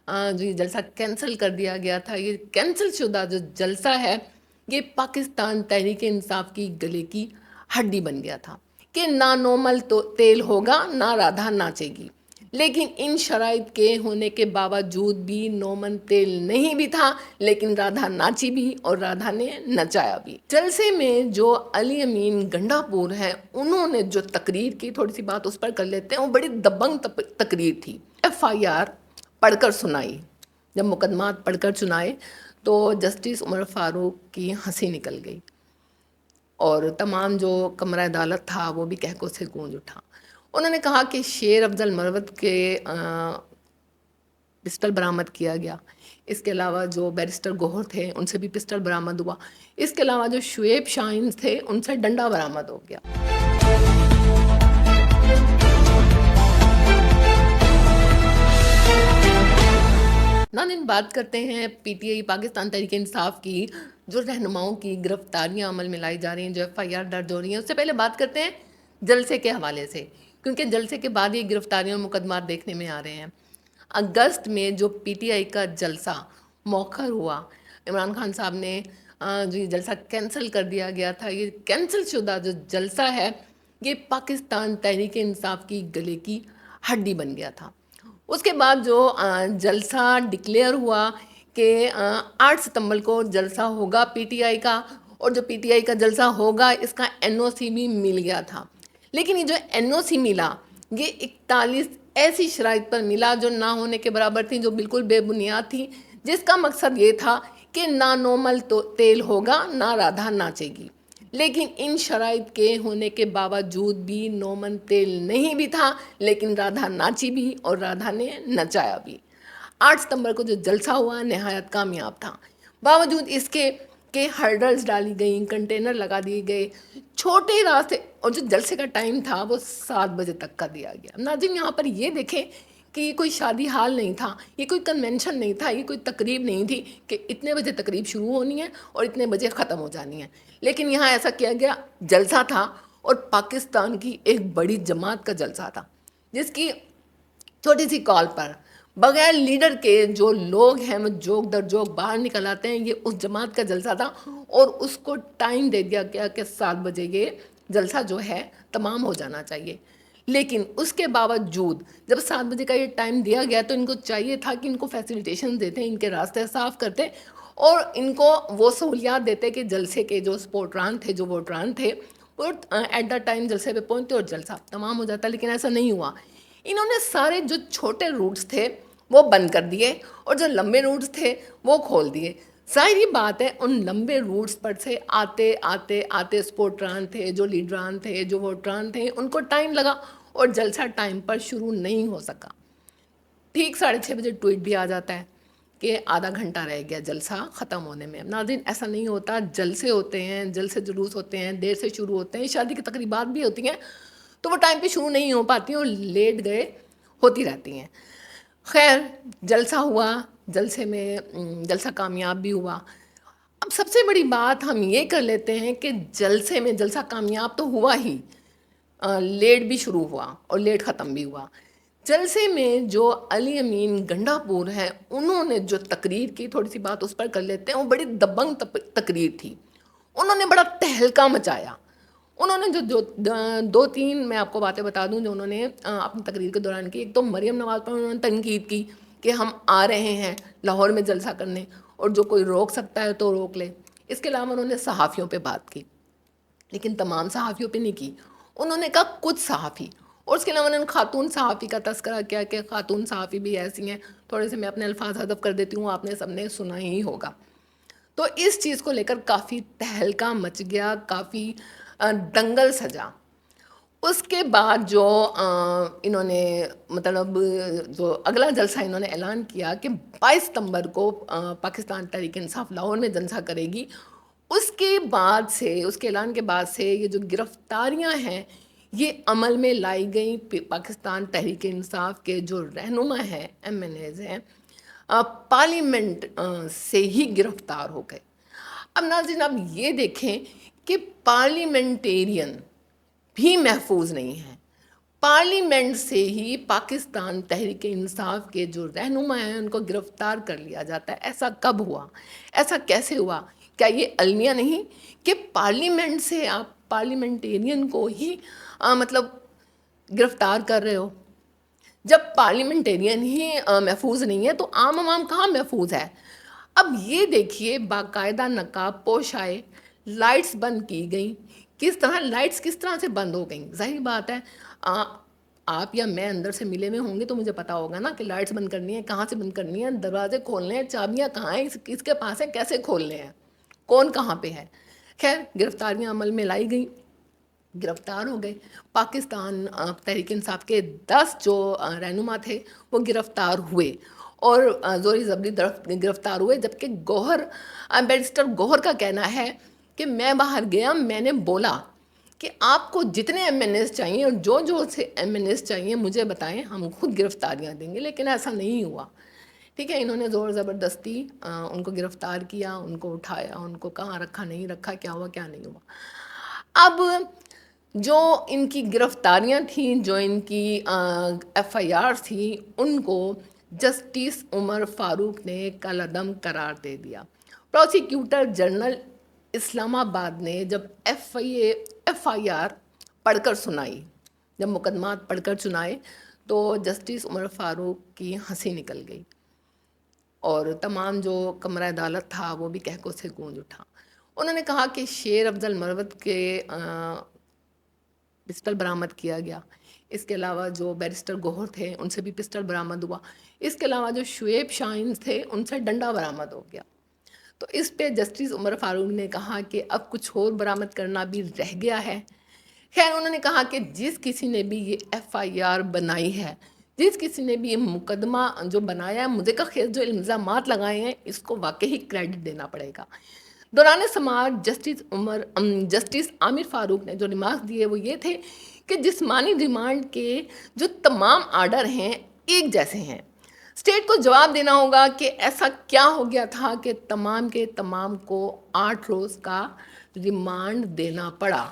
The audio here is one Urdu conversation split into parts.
جو یہ جلسہ کینسل کر دیا گیا تھا، یہ کینسل شدہ جو جلسہ ہے یہ پاکستان تحریک انصاف کی گلے کی ہڈی بن گیا تھا کہ نہ نومل تو تیل ہوگا نہ رادھا ناچے گی، لیکن ان شرائط کے ہونے کے باوجود بھی نومن تیل نہیں بھی تھا، لیکن رادھا ناچی بھی اور رادھا نے نچایا بھی۔ جلسے میں جو علی امین گنڈا پور ہیں انہوں نے جو تقریر کی، تھوڑی سی بات اس پر کر لیتے ہیں، وہ بڑی دبنگ تقریر تھی۔ FIR پڑھ کر سنائی، جب مقدمات پڑھ کر سنائے تو جسٹس عمر فاروق کی ہنسی نکل گئی اور تمام جو کمرہ عدالت تھا وہ بھی کہکوں سے گونج اٹھا۔ انہوں نے کہا کہ شیر افضل مروت کے پسٹل برآمد کیا گیا، اس کے علاوہ جو بیرسٹر گوہر تھے ان سے بھی پسٹل برآمد ہوا، اس کے علاوہ جو شعیب شاہین تھے ان سے ڈنڈا برآمد ہو گیا۔ ناظرین، بات کرتے ہیں PTI پاکستان تحریک انصاف کی جو رہنماؤں کی گرفتاریاں عمل میں لائی جا رہی ہیں، جو FIR درج ہو رہی ہیں۔ اس سے پہلے بات کرتے ہیں جلسے کے حوالے سے، کیونکہ جلسے کے بعد یہ گرفتاریاں اور مقدمات دیکھنے میں آ رہے ہیں۔ اگست میں جو PTI کا جلسہ مؤخر ہوا، عمران خان صاحب نے جو یہ جلسہ کینسل کر دیا گیا تھا، یہ کینسل شدہ جو جلسہ ہے یہ پاکستان تحریک انصاف کی گلے کی ہڈی بن گیا تھا۔ اس کے بعد جو جلسہ ڈکلیئر ہوا کہ 8 ستمبر کو جلسہ ہوگا PTI کا، اور جو PTI کا جلسہ ہوگا اس کا NOC بھی مل گیا تھا، لیکن یہ جو NOC ملا یہ 41 ایسی شرائط پر ملا جو نہ ہونے کے برابر تھیں، جو بالکل بے بنیاد تھی، جس کا مقصد یہ تھا کہ نہ نومل تو تیل ہوگا نہ رادھا ناچے گی، لیکن ان شرائط کے ہونے کے باوجود بھی نومن تیل نہیں بھی تھا، لیکن رادھا ناچی بھی اور رادھا نے نچایا بھی۔ 8 ستمبر کو جو جلسہ ہوا نہایت کامیاب تھا، باوجود اس کے کہ ہرڈلز ڈالی گئیں، کنٹینر لگا دیے گئے، چھوٹے راستے، اور جو جلسے کا ٹائم تھا وہ 7 بجے تک کا دیا گیا۔ ناظرین، یہاں پر یہ دیکھیں کہ یہ کوئی شادی حال نہیں تھا، یہ کوئی کنونشن نہیں تھا، یہ کوئی تقریب نہیں تھی کہ اتنے بجے تقریب شروع ہونی ہے اور اتنے بجے ختم ہو جانی ہے، لیکن یہاں ایسا کیا گیا، جلسہ تھا اور پاکستان کی ایک بڑی جماعت کا جلسہ تھا، جس کی چھوٹی سی کال پر بغیر لیڈر کے جو لوگ ہیں وہ جوک در جوک باہر نکل آتے ہیں۔ یہ اس جماعت کا جلسہ تھا اور اس کو ٹائم دے دیا گیا کہ 7 بجے یہ جلسہ جو ہے تمام ہو جانا چاہیے، لیکن اس کے باوجود جب 7 بجے کا یہ ٹائم دیا گیا تو ان کو چاہیے تھا کہ ان کو فیسیلیٹیشن دیتے، ان کے راستے صاف کرتے اور ان کو وہ سہولیات دیتے کہ جلسے کے جو سپورٹران تھے، جو ووٹران تھے، وہ ایٹ دا ٹائم جلسے پہ پہنچتے اور جلسہ تمام ہو جاتا، لیکن ایسا نہیں ہوا۔ انہوں نے سارے جو چھوٹے روٹس تھے وہ بند کر دیے اور جو لمبے روٹس تھے وہ کھول دیے۔ ظاہری بات ہے ان لمبے روٹس پر سے آتے آتے آتے سپورٹران تھے، جو لیڈران تھے، جو ووٹران تھے، ان کو ٹائم لگا اور جلسہ ٹائم پر شروع نہیں ہو سکا۔ ٹھیک 6:30 بجے ٹویٹ بھی آ جاتا ہے کہ آدھا گھنٹہ رہ گیا جلسہ ختم ہونے میں۔ ناظرین، ایسا نہیں ہوتا، جلسے ہوتے ہیں، جلسے جلوس ہوتے ہیں، دیر سے شروع ہوتے ہیں، شادی کی تقریبات بھی ہوتی ہیں تو وہ ٹائم پہ شروع نہیں ہو پاتی اور لیٹ گئے ہوتی رہتی ہیں۔ خیر، جلسہ ہوا، جلسے میں جلسہ کامیاب بھی ہوا۔ اب سب سے بڑی بات ہم یہ کر لیتے ہیں کہ جلسے میں جلسہ کامیاب تو ہوا ہی، لیٹ بھی شروع ہوا اور لیٹ ختم بھی ہوا۔ جلسے میں جو علی امین گنڈا پور ہیں انہوں نے جو تقریر کی، تھوڑی سی بات اس پر کر لیتے ہیں، وہ بڑی دبنگ تقریر تھی۔ انہوں نے بڑا تہلکہ مچایا۔ انہوں نے جو 2-3 میں آپ کو باتیں بتا دوں جو انہوں نے اپنی تقریر کے دوران کی۔ ایک تو مریم نواز پر انہوں نے تنقید کی کہ ہم آ رہے ہیں لاہور میں جلسہ کرنے اور جو کوئی روک سکتا ہے تو روک لے۔ اس کے علاوہ انہوں نے صحافیوں پہ بات کی، لیکن تمام صحافیوں پہ نہیں کی، انہوں نے کہا کچھ صحافی، اور اس کے علاوہ انہوں نے خاتون صحافی کا تذکرہ کیا کہ خاتون صحافی بھی ایسی ہیں۔ تھوڑے سے میں اپنے الفاظ حذف کر دیتی ہوں، آپ نے سب نے سنا ہی ہوگا۔ تو اس چیز کو لے کر کافی تہلکہ مچ گیا، کافی دنگل سجا۔ اس کے بعد جو انہوں نے مطلب جو اگلا جلسہ انہوں نے اعلان کیا کہ 22 ستمبر کو پاکستان تحریک انصاف لاہور میں جلسہ کرے گی، اس کے بعد سے، اس کے اعلان کے بعد سے یہ جو گرفتاریاں ہیں یہ عمل میں لائی گئیں۔ پاکستان تحریک انصاف کے جو رہنما ہیں، MNAs ہیں، پارلیمنٹ سے ہی گرفتار ہو گئے۔ اب ناظرین، اب یہ دیکھیں کہ پارلیمنٹیرین بھی محفوظ نہیں ہیں۔ پارلیمنٹ سے ہی پاکستان تحریک انصاف کے جو رہنما ہیں ان کو گرفتار کر لیا جاتا ہے. ایسا کب ہوا؟ ایسا کیسے ہوا؟ کیا یہ المیہ نہیں کہ پارلیمنٹ سے آپ پارلیمنٹیرین کو ہی مطلب گرفتار کر رہے ہو؟ جب پارلیمنٹیرین ہی محفوظ نہیں ہے تو عام عوام کہاں محفوظ ہے؟ اب یہ دیکھیے باقاعدہ نقاب پوش آئے، لائٹس بند کی گئیں. کس طرح لائٹس کس طرح سے بند ہو گئیں؟ ظاہر بات ہے آپ یا میں اندر سے ملے ہوئے ہوں گے تو مجھے پتا ہوگا نا کہ لائٹس بند کرنی ہے، کہاں سے بند کرنی ہے، دروازے کھولنے ہیں، چابیاں کہاں ہیں، کس کے پاس ہیں، کیسے کھولنے ہیں، کون کہاں پہ ہے. خیر گرفتاریاں عمل میں لائی گئیں، گرفتار ہو گئے. پاکستان تحریک انصاف کے 10 جو رہنما تھے وہ گرفتار ہوئے اور زوری زبری گرفتار ہوئے. جبکہ بیرسٹر گوہر کا کہنا ہے کہ میں باہر گیا، میں نے بولا کہ آپ کو جتنے ایم این ایس چاہیے اور جو سے ایم این ایس چاہیے مجھے بتائیں، ہم خود گرفتاریاں دیں گے. لیکن ایسا نہیں ہوا. ٹھیک ہے، انہوں نے زور زبردستی ان کو گرفتار کیا، ان کو اٹھایا، ان کو کہاں رکھا نہیں رکھا، کیا ہوا کیا نہیں ہوا. اب جو ان کی گرفتاریاں تھیں، جو ان کی ایف آئی آر تھیں، ان کو جسٹس عمر فاروق نے کالعدم قرار دے دیا. پروسیکیوٹر جنرل اسلام آباد نے جب ایف آئی آر پڑھ کر سنائی، جب مقدمات پڑھ کر سنائے تو جسٹس عمر فاروق کی ہنسی نکل گئی اور تمام جو کمرہ عدالت تھا وہ بھی کہکوں سے گونج اٹھا. انہوں نے کہا کہ شیر افضل مروت کے پسٹل برآمد کیا گیا، اس کے علاوہ جو بیرسٹر گوہر تھے ان سے بھی پسٹل برآمد ہوا، اس کے علاوہ جو شعیب شاہین تھے ان سے ڈنڈا برآمد ہو گیا. تو اس پہ جسٹس عمر فاروق نے کہا کہ اب کچھ اور برآمد کرنا بھی رہ گیا ہے. خیر انہوں نے کہا کہ جس کسی نے بھی یہ ایف آئی آر بنائی ہے، جس کسی نے بھی یہ مقدمہ جو بنایا ہے، مجھے کا خیر جو الزامات لگائے ہیں، اس کو واقعی کریڈٹ دینا پڑے گا. دوران سماعت جسٹس عامر فاروق نے جو ریمارکس دیے وہ یہ تھے کہ جسمانی ریمانڈ کے جو تمام آرڈر ہیں ایک جیسے ہیں. اسٹیٹ کو جواب دینا ہوگا کہ ایسا کیا ہو گیا تھا کہ تمام کے تمام کو 8 روز کا ریمانڈ دینا پڑا.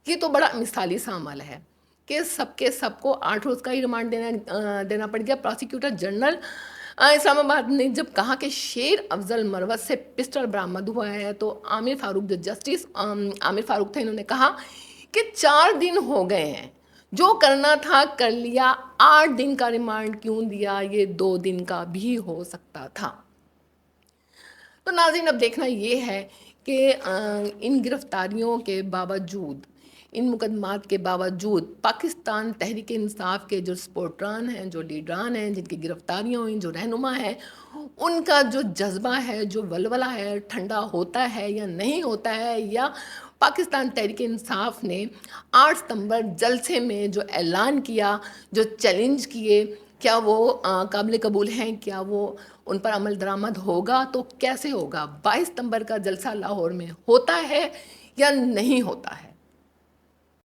یہ تو بڑا مثالی سا عمل ہے کہ سب کے سب کو 8 روز کا ہی ریمانڈ دینا پڑ گیا. پروسیکیوٹر جنرل اسلام آباد نے جب کہا کہ شیر افضل مروت سے پسٹل برآمد ہوا ہے تو عامر فاروق جو جسٹس عامر فاروق تھے، انہوں نے کہا کہ 4 دن ہو گئے ہیں، جو کرنا تھا کر لیا، 8 دن کا ریمانڈ کیوں دیا، یہ 2 دن کا بھی ہو سکتا تھا. تو ناظرین اب دیکھنا یہ ہے کہ ان گرفتاریوں کے باوجود، ان مقدمات کے باوجود پاکستان تحریک انصاف کے جو سپورٹران ہیں، جو لیڈران ہیں، جن کی گرفتاریاں ہوئیں، جو رہنما ہیں، ان کا جو جذبہ ہے، جو ولولہ ہے، ٹھنڈا ہوتا ہے یا نہیں ہوتا ہے؟ یا پاکستان تحریک انصاف نے 8 ستمبر جلسے میں جو اعلان کیا، جو چیلنج کیے، کیا وہ قابل قبول ہیں؟ کیا وہ ان پر عمل درآمد ہوگا؟ تو کیسے ہوگا؟ 22 ستمبر کا جلسہ لاہور میں ہوتا ہے یا نہیں ہوتا ہے؟